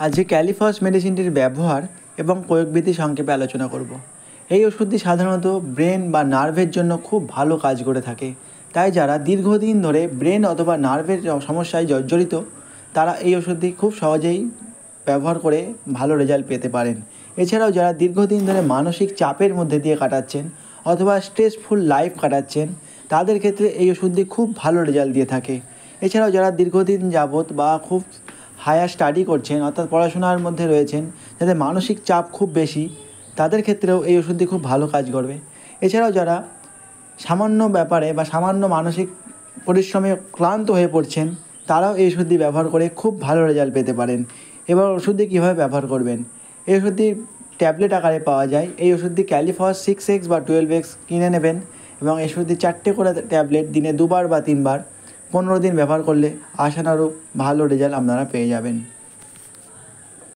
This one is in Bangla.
আজকে ক্যালিফস মেডিসিনটির ব্যবহার এবং প্রয়োগবিধি সংক্ষেপে আলোচনা করব। এই ওষুধটি সাধারণত ব্রেন বা নার্ভের জন্য খুব ভালো কাজ করে থাকে। তাই যারা দীর্ঘদিন ধরে ব্রেন অথবা নার্ভের সমস্যায় জর্জরিত তারা এই ওষুধটি খুব সহজেই ব্যবহার করে ভালো রেজাল্ট পেতে পারেন। এছাড়াও যারা দীর্ঘদিন ধরে মানসিক চাপের মধ্যে দিয়ে কাটাচ্ছেন অথবা স্ট্রেসফুল লাইফ কাটাচ্ছেন তাদের ক্ষেত্রে এই ওষুধটি খুব ভালো রেজাল্ট দিয়ে থাকে। এছাড়াও যারা দীর্ঘদিন যাবৎ বা খুব হায়ার স্টাডি করছেন অর্থাৎ পড়াশোনার মধ্যে রয়েছেন, যাদের মানসিক চাপ খুব বেশি, তাদের ক্ষেত্রেও এই ওষুধটি খুব ভালো কাজ করবে। এছাড়াও যারা সামান্য ব্যাপারে বা সামান্য মানসিক পরিশ্রমে ক্লান্ত হয়ে পড়ছেন তারাও এই ওষুধটি ব্যবহার করে খুব ভালো রেজাল্ট পেতে পারেন। এবার ওষুধটি কীভাবে ব্যবহার করবেন? এই ওষুধটি ট্যাবলেট আকারে পাওয়া যায়। এই ওষুধটি ক্যালিফস 6x বা 12x কিনে নেবেন এবং এই ওষুধটি 4টে করে ট্যাবলেট দিনে 2বার বা 3বার 15 দিন ব্যবহার করলে আশানুরূপ ভালো রেজাল্ট আপনারা পেয়ে যাবেন।